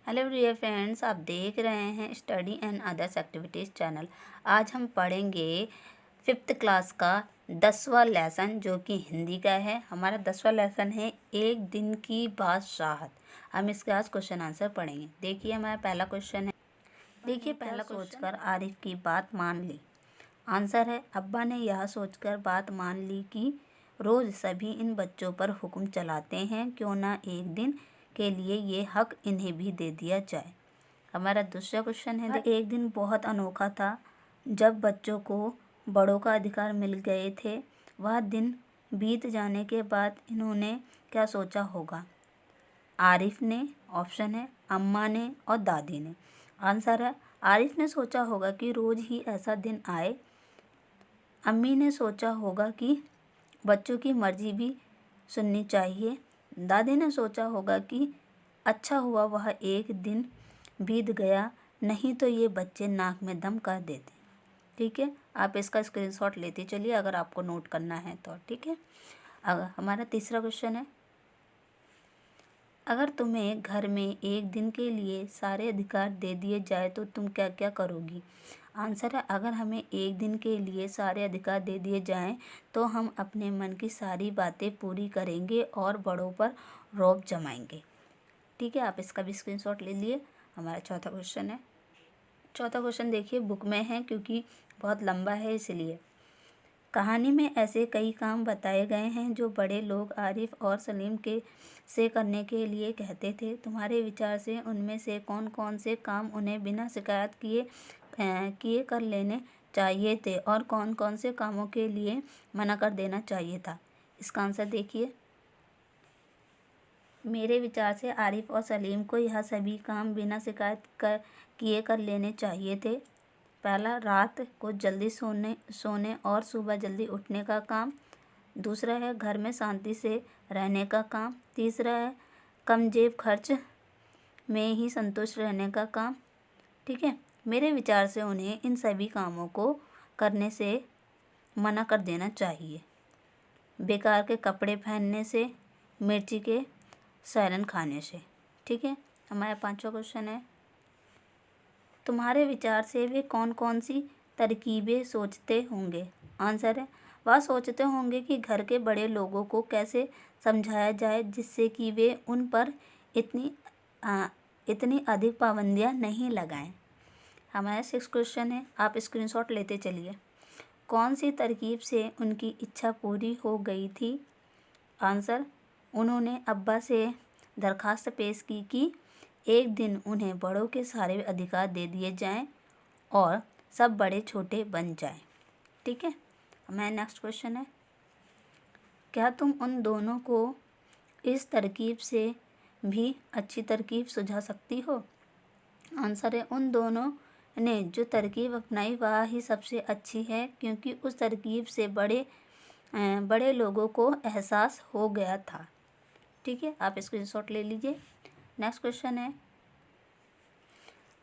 Hello dear friends, आप देख रहे हैं study and others activities channel. आज हम पढ़ेंगे 5th क्लास का 10वां लेसन, जो कि हिंदी का है। हमारा 10वां लेसन है एक दिन की बादशाहत। हम इसके आज क्वेश्चन आंसर पढ़ेंगे। देखिए, हमारा पहला क्वेश्चन है। देखिए, पहला सोचकर आरिफ की बात मान ली। आंसर है, अब्बा ने यह सोचकर बात मान ली कि रोज़ सभी इन बच्चों पर हुक्म चलाते हैं, क्यों ना एक दिन के लिए ये हक इन्हें भी दे दिया जाए। हमारा दूसरा क्वेश्चन है। एक दिन बहुत अनोखा था जब बच्चों को बड़ों का अधिकार मिल गए थे। वह दिन बीत जाने के बाद इन्होंने क्या सोचा होगा? आरिफ ने, ऑप्शन है अम्मा ने और दादी ने। आंसर है, आरिफ ने सोचा होगा कि रोज़ ही ऐसा दिन आए। अम्मी ने सोचा होगा कि बच्चों की मर्जी भी सुननी चाहिए। दादी ने सोचा होगा कि अच्छा हुआ वह एक दिन बीत गया, नहीं तो ये बच्चे नाक में दम कर देते। ठीक है, आप इसका स्क्रीनशॉट लेते चलिए अगर आपको नोट करना है तो। ठीक है, अगर हमारा तीसरा क्वेश्चन है, अगर तुम्हें घर में एक दिन के लिए सारे अधिकार दे दिए जाए तो तुम क्या क्या करोगी? आंसर है, अगर हमें एक दिन के लिए सारे अधिकार दे दिए जाएं तो हम अपने मन की सारी बातें पूरी करेंगे और बड़ों पर रौब जमाएंगे। ठीक है, आप इसका भी स्क्रीनशॉट ले लिए। हमारा चौथा क्वेश्चन है। चौथा क्वेश्चन देखिए, बुक में है क्योंकि बहुत लंबा है इसलिए। कहानी में ऐसे कई काम बताए गए हैं जो बड़े लोग आरिफ और सलीम के से करने के लिए कहते थे। तुम्हारे विचार से उनमें से कौन कौन से काम उन्हें बिना शिकायत किए कर लेने चाहिए थे और कौन कौन से कामों के लिए मना कर देना चाहिए था? इसका आंसर देखिए। मेरे विचार से आरिफ और सलीम को यह सभी काम बिना शिकायत किए कर लेने चाहिए थे। पहला, रात को जल्दी सोने और सुबह जल्दी उठने का काम। दूसरा है घर में शांति से रहने का काम। तीसरा है कम जेब खर्च में ही संतुष्ट रहने का काम। ठीक है, मेरे विचार से उन्हें इन सभी कामों को करने से मना कर देना चाहिए। बेकार के कपड़े पहनने से, मिर्ची के सैलन खाने से। ठीक है, हमारा पांचवा क्वेश्चन है, तुम्हारे विचार से वे कौन कौन सी तरकीबें सोचते होंगे? आंसर है, वह सोचते होंगे कि घर के बड़े लोगों को कैसे समझाया जाए जिससे कि वे उन पर इतनी अधिक पाबंदियां नहीं लगाएं। हमारा 6 क्वेश्चन है, आप स्क्रीनशॉट लेते चलिए। कौन सी तरकीब से उनकी इच्छा पूरी हो गई थी? आंसर, उन्होंने अब्बा से दरख्वास्त पेश की कि एक दिन उन्हें बड़ों के सारे अधिकार दे दिए जाएं और सब बड़े छोटे बन जाएं। ठीक है, हमारा नेक्स्ट क्वेश्चन है, क्या तुम उन दोनों को इस तरकीब से भी अच्छी तरकीब सुझा सकती हो? आंसर है, उन दोनों ने जो तरकीब अपनाई वह ही सबसे अच्छी है, क्योंकि उस तरकीब से बड़े लोगों को एहसास हो गया था। ठीक है, आप स्क्रीनशॉट ले लीजिए। नेक्स्ट क्वेश्चन है,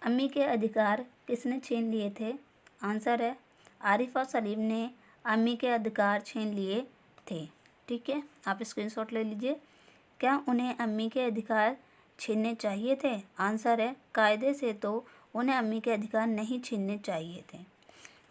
अम्मी के अधिकार किसने छीन लिए थे? आंसर है, आरिफ और सलीम ने अम्मी के अधिकार छीन लिए थे। ठीक है, आप स्क्रीनशॉट ले लीजिए। क्या उन्हें अम्मी के अधिकार छीनने चाहिए थे? आंसर है, कायदे से तो उन्हें अम्मी के अधिकार नहीं छीनने चाहिए थे।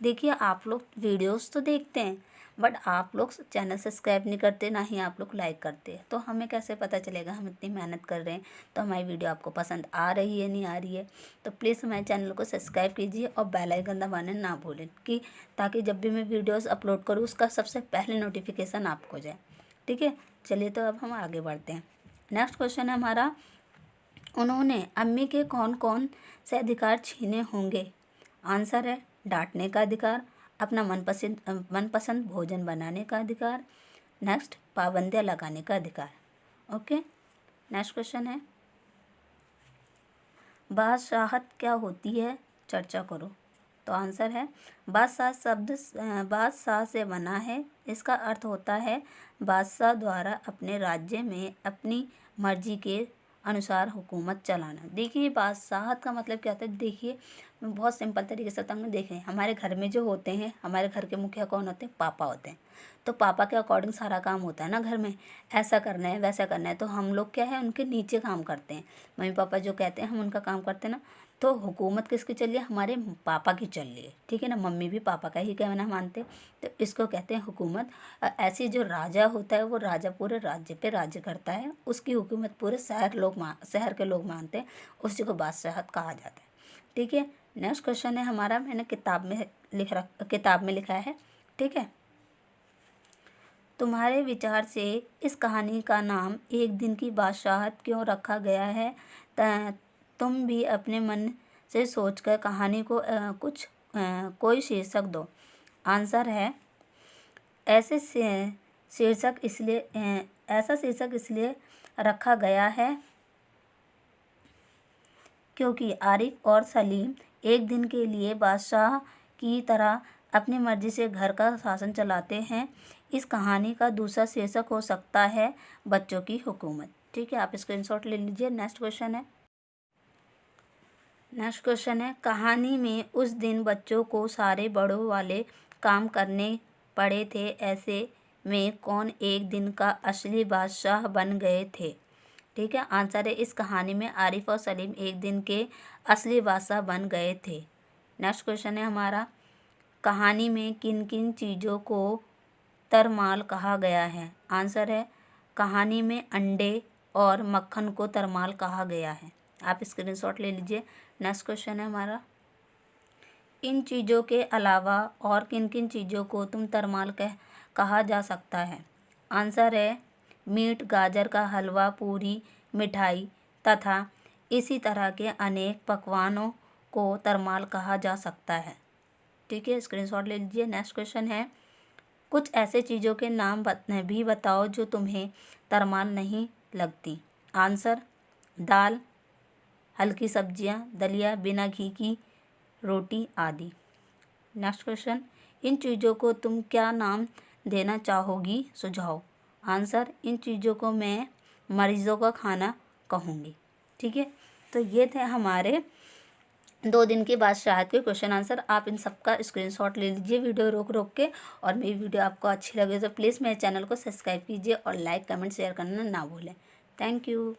देखिए, आप लोग वीडियोस तो देखते हैं बट आप लोग चैनल सब्सक्राइब नहीं करते, ना ही आप लोग लाइक करते हैं, तो हमें कैसे पता चलेगा हम इतनी मेहनत कर रहे हैं तो हमारी वीडियो आपको पसंद आ रही है नहीं आ रही है? तो प्लीज़ हमारे चैनल को सब्सक्राइब कीजिए और बेल आइकन दबाना ना भूलें, कि ताकि जब भी मैं वीडियोज़ अपलोड करूँ उसका सबसे पहले नोटिफिकेशन आपको जाए। ठीक है, चलिए तो अब हम आगे बढ़ते हैं। नेक्स्ट क्वेश्चन है हमारा, उन्होंने अम्मी के कौन कौन से अधिकार छीने होंगे? आंसर है, डांटने का अधिकार, अपना मनपसंद भोजन बनाने का अधिकार, नेक्स्ट पाबंदियाँ लगाने का अधिकार। ओके, नेक्स्ट क्वेश्चन है, बादशाहत क्या होती है? चर्चा करो। तो आंसर है, बादशाह शब्द बादशाह से बना है। इसका अर्थ होता है बादशाह द्वारा अपने राज्य में अपनी मर्जी के अनुसार हुकूमत चलाना। देखिए, बादशाहत का मतलब क्या होता है? देखिए, मैं बहुत सिंपल तरीके से बताऊँगी। देखें, हमारे घर में जो होते हैं, हमारे घर के मुखिया कौन होते हैं? पापा होते हैं। तो पापा के अकॉर्डिंग सारा काम होता है ना घर में, ऐसा करना है, वैसा करना है। तो हम लोग क्या है, उनके नीचे काम करते हैं। मम्मी पापा जो कहते हैं हम उनका काम करते हैं ना। तो हुकूमत किसकी चल रही है? हमारे पापा की चल रही है, ठीक है ना। मम्मी भी पापा का ही कहना मानते हैं, तो इसको कहते हैं हुकूमत। ऐसी जो राजा होता है, वो राजा पूरे राज्य पे राज्य करता है, उसकी हुकूमत पूरे शहर के लोग मानते हैं, उसी को बादशाहत कहा जाता है, ठीक है। नेक्स्ट क्वेश्चन है हमारा, मैंने किताब में लिखा है, ठीक है। तुम्हारे विचार से इस कहानी का नाम एक दिन की बादशाहत क्यों रखा गया है? तुम भी अपने मन से सोचकर कहानी को कोई शीर्षक दो। आंसर है, ऐसे शीर्षक इसलिए रखा गया है क्योंकि आरिफ और सलीम एक दिन के लिए बादशाह की तरह अपनी मर्जी से घर का शासन चलाते हैं। इस कहानी का दूसरा शीर्षक हो सकता है बच्चों की हुकूमत, ठीक है। आप स्क्रीनशॉट ले लीजिए। नेक्स्ट क्वेश्चन है, कहानी में उस दिन बच्चों को सारे बड़ों वाले काम करने पड़े थे, ऐसे में कौन एक दिन का असली बादशाह बन गए थे? ठीक है, आंसर है, इस कहानी में आरिफ और सलीम एक दिन के असली बादशाह बन गए थे। नेक्स्ट क्वेश्चन है हमारा, कहानी में किन किन चीज़ों को तरमाल कहा गया है? आंसर है, कहानी में अंडे और मक्खन को तरमाल कहा गया है। आप स्क्रीनशॉट ले लीजिए। नेक्स्ट क्वेश्चन है हमारा, इन चीज़ों के अलावा और किन किन चीज़ों को तुम तरमाल कहा जा सकता है? आंसर है, मीट, गाजर का हलवा, पूरी, मिठाई तथा इसी तरह के अनेक पकवानों को तरमाल कहा जा सकता है, ठीक है। स्क्रीनशॉट ले लीजिए। नेक्स्ट क्वेश्चन है, कुछ ऐसे चीज़ों के नाम भी बताओ जो तुम्हें तरमाल नहीं लगती। आंसर, दाल, हल्की सब्जियां, दलिया, बिना घी की रोटी आदि। नेक्स्ट क्वेश्चन, इन चीज़ों को तुम क्या नाम देना चाहोगी? सुझाव। आंसर, इन चीज़ों को मैं मरीज़ों का खाना कहूँगी, ठीक है। तो ये थे हमारे 2 दिन के बादशाहत के क्वेश्चन आंसर। आप इन सब का स्क्रीनशॉट ले लीजिए वीडियो रोक के। और मेरी वीडियो आपको अच्छी लगे तो प्लीज़ मेरे चैनल को सब्सक्राइब कीजिए और लाइक, कमेंट, शेयर करना ना भूलें। Thank you.